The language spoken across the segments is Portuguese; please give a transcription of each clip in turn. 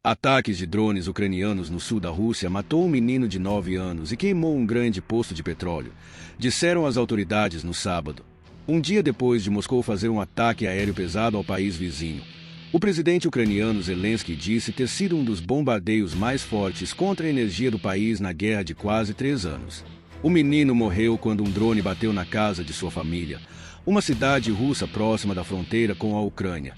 Ataques de drones ucranianos no sul da Rússia matou um menino de 9 anos e queimou um grande posto de petróleo, disseram as autoridades no sábado, um dia depois de Moscou fazer um ataque aéreo pesado ao país vizinho. O presidente ucraniano Zelensky disse ter sido um dos bombardeios mais fortes contra a energia do país na guerra de quase 3 anos. O menino morreu quando um drone bateu na casa de sua família, uma cidade russa próxima da fronteira com a Ucrânia,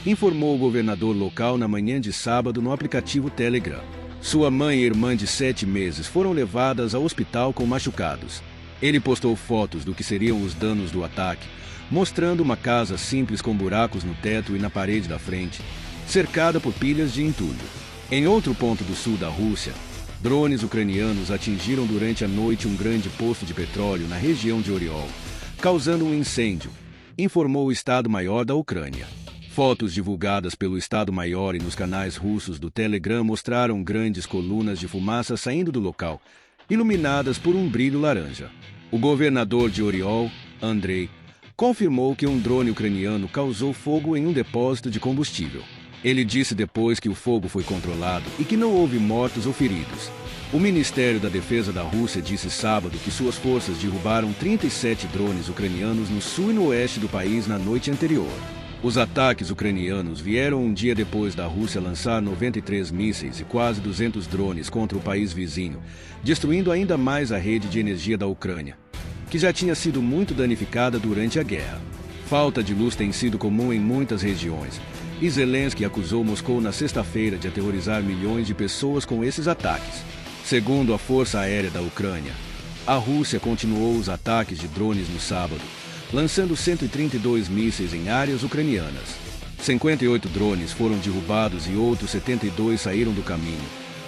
informou o governador local na manhã de sábado no aplicativo Telegram. Sua mãe e irmã de 7 meses foram levadas ao hospital com machucados. Ele postou fotos do que seriam os danos do ataque, mostrando uma casa simples com buracos no teto e na parede da frente, cercada por pilhas de entulho. Em outro ponto do sul da Rússia, drones ucranianos atingiram durante a noite um grande posto de petróleo na região de Oriol, causando um incêndio, informou o Estado-Maior da Ucrânia. Fotos divulgadas pelo Estado-Maior e nos canais russos do Telegram mostraram grandes colunas de fumaça saindo do local, iluminadas por um brilho laranja. O governador de Oriol, Andrei, confirmou que um drone ucraniano causou fogo em um depósito de combustível. Ele disse depois que o fogo foi controlado e que não houve mortos ou feridos. O Ministério da Defesa da Rússia disse sábado que suas forças derrubaram 37 drones ucranianos no sul e no oeste do país na noite anterior. Os ataques ucranianos vieram um dia depois da Rússia lançar 93 mísseis e quase 200 drones contra o país vizinho, destruindo ainda mais a rede de energia da Ucrânia, que já tinha sido muito danificada durante a guerra. Falta de luz tem sido comum em muitas regiões, e Zelensky acusou Moscou na sexta-feira de aterrorizar milhões de pessoas com esses ataques. Segundo a Força Aérea da Ucrânia, a Rússia continuou os ataques de drones no sábado, lançando 132 mísseis em áreas ucranianas. 58 drones foram derrubados e outros 72 saíram do caminho,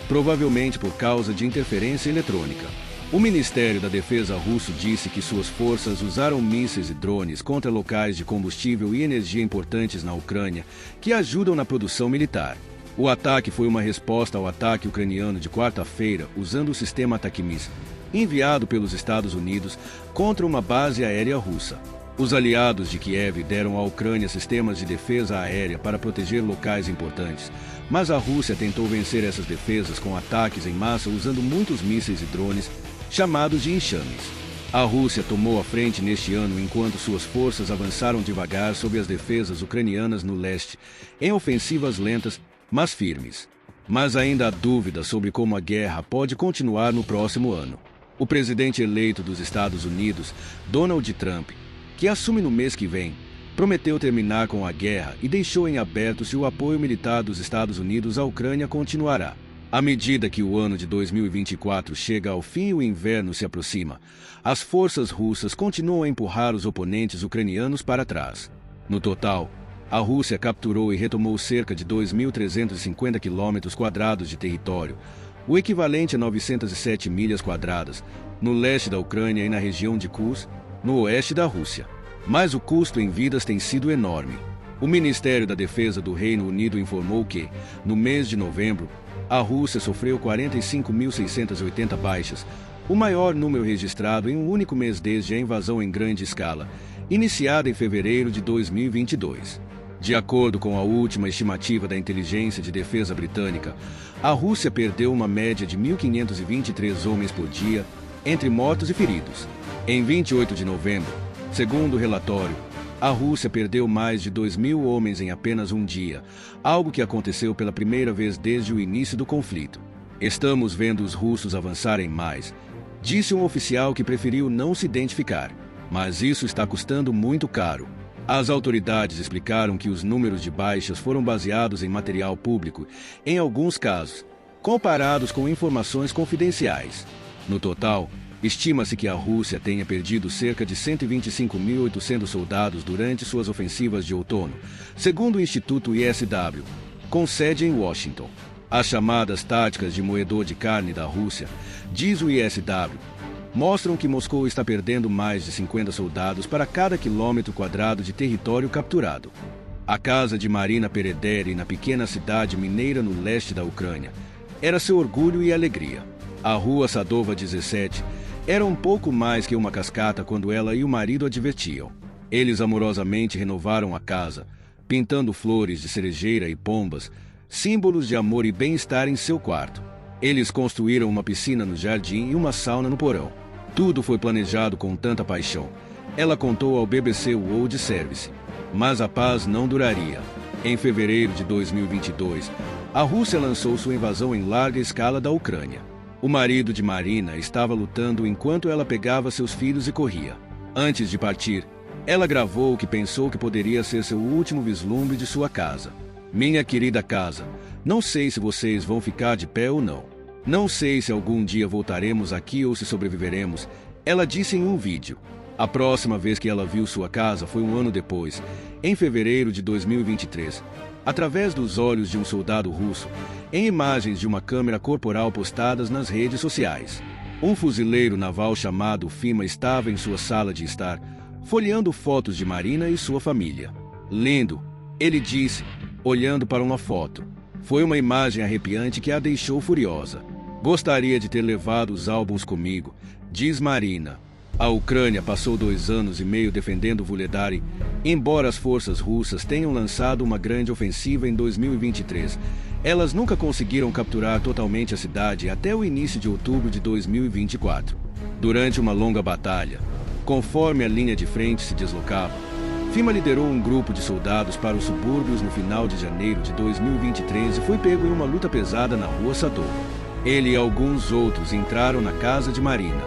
provavelmente por causa de interferência eletrônica. O Ministério da Defesa russo disse que suas forças usaram mísseis e drones contra locais de combustível e energia importantes na Ucrânia, que ajudam na produção militar. O ataque foi uma resposta ao ataque ucraniano de quarta-feira usando o sistema ATACMS, enviado pelos Estados Unidos contra uma base aérea russa. Os aliados de Kiev deram à Ucrânia sistemas de defesa aérea para proteger locais importantes, mas a Rússia tentou vencer essas defesas com ataques em massa usando muitos mísseis e drones, chamados de enxames. A Rússia tomou a frente neste ano enquanto suas forças avançaram devagar sobre as defesas ucranianas no leste, em ofensivas lentas, mas firmes. Mas ainda há dúvidas sobre como a guerra pode continuar no próximo ano. O presidente eleito dos Estados Unidos, Donald Trump, que assume no mês que vem, prometeu terminar com a guerra e deixou em aberto se o apoio militar dos Estados Unidos à Ucrânia continuará. À medida que o ano de 2024 chega ao fim e o inverno se aproxima, as forças russas continuam a empurrar os oponentes ucranianos para trás. No total, a Rússia capturou e retomou cerca de 2.350 km² de território, o equivalente a 907 milhas quadradas, no leste da Ucrânia e na região de Kursk, no oeste da Rússia. Mas o custo em vidas tem sido enorme. O Ministério da Defesa do Reino Unido informou que, no mês de novembro, a Rússia sofreu 45.680 baixas, o maior número registrado em um único mês desde a invasão em grande escala, iniciada em fevereiro de 2022. De acordo com a última estimativa da Inteligência de Defesa Britânica, a Rússia perdeu uma média de 1.523 homens por dia, entre mortos e feridos. Em 28 de novembro, segundo o relatório, a Rússia perdeu mais de 2.000 homens em apenas um dia, algo que aconteceu pela primeira vez desde o início do conflito. Estamos vendo os russos avançarem mais, disse um oficial que preferiu não se identificar, mas isso está custando muito caro. As autoridades explicaram que os números de baixas foram baseados em material público, em alguns casos, comparados com informações confidenciais. No total, estima-se que a Rússia tenha perdido cerca de 125.800 soldados durante suas ofensivas de outono, segundo o Instituto ISW, com sede em Washington. As chamadas táticas de moedor de carne da Rússia, diz o ISW, mostram que Moscou está perdendo mais de 50 soldados para cada quilômetro quadrado de território capturado. A casa de Marina Perederi, na pequena cidade mineira no leste da Ucrânia, era seu orgulho e alegria. A rua Sadova 17 era um pouco mais que uma cascata quando ela e o marido a divertiam. Eles amorosamente renovaram a casa, pintando flores de cerejeira e pombas, símbolos de amor e bem-estar em seu quarto. Eles construíram uma piscina no jardim e uma sauna no porão. Tudo foi planejado com tanta paixão. Ela contou ao BBC World Service. Mas a paz não duraria. Em fevereiro de 2022, a Rússia lançou sua invasão em larga escala da Ucrânia. O marido de Marina estava lutando enquanto ela pegava seus filhos e corria. Antes de partir, ela gravou o que pensou que poderia ser seu último vislumbre de sua casa. Minha querida casa, não sei se vocês vão ficar de pé ou não. Não sei se algum dia voltaremos aqui ou se sobreviveremos, ela disse em um vídeo. A próxima vez que ela viu sua casa foi um ano depois, em fevereiro de 2023, através dos olhos de um soldado russo, em imagens de uma câmera corporal postadas nas redes sociais. Um fuzileiro naval chamado Fima estava em sua sala de estar, folheando fotos de Marina e sua família. Lindo, ele disse, olhando para uma foto. Foi uma imagem arrepiante que a deixou furiosa. Gostaria de ter levado os álbuns comigo, diz Marina. A Ucrânia passou 2 anos e meio defendendo Vuhledar, embora as forças russas tenham lançado uma grande ofensiva em 2023. Elas nunca conseguiram capturar totalmente a cidade até o início de outubro de 2024. Durante uma longa batalha, conforme a linha de frente se deslocava, Fima liderou um grupo de soldados para os subúrbios no final de janeiro de 2023 e foi pego em uma luta pesada na rua Sadov. Ele e alguns outros entraram na casa de Marina.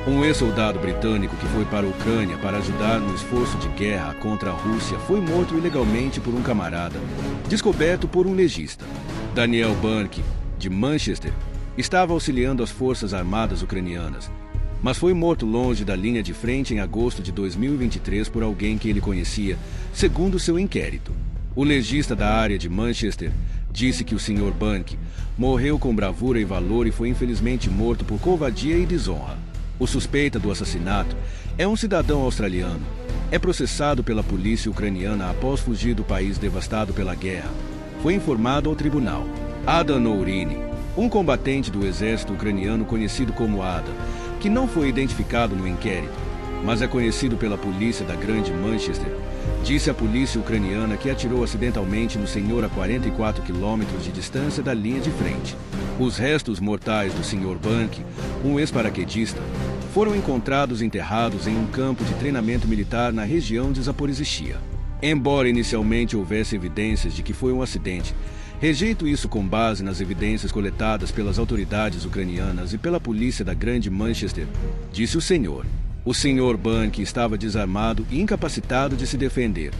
Um ex-soldado britânico que foi para a Ucrânia para ajudar no esforço de guerra contra a Rússia foi morto ilegalmente por um camarada, descoberto por um legista. Daniel Burke, de Manchester, estava auxiliando as forças armadas ucranianas, mas foi morto longe da linha de frente em agosto de 2023 por alguém que ele conhecia, segundo seu inquérito. O legista da área de Manchester disse que o Sr. Burke morreu com bravura e valor e foi infelizmente morto por covardia e desonra. O suspeita do assassinato é um cidadão australiano. É processado pela polícia ucraniana após fugir do país devastado pela guerra. Foi informado ao tribunal. Adam Nourini, um combatente do exército ucraniano conhecido como Ada, que não foi identificado no inquérito, mas é conhecido pela polícia da Grande Manchester, disse à polícia ucraniana que atirou acidentalmente no senhor a 44 quilômetros de distância da linha de frente. Os restos mortais do Sr. Burke, um ex-paraquedista, foram encontrados enterrados em um campo de treinamento militar na região de Zaporizhzhia. Embora inicialmente houvesse evidências de que foi um acidente, rejeito isso com base nas evidências coletadas pelas autoridades ucranianas e pela polícia da Grande Manchester, disse o senhor. O Sr. Burke estava desarmado e incapacitado de se defender.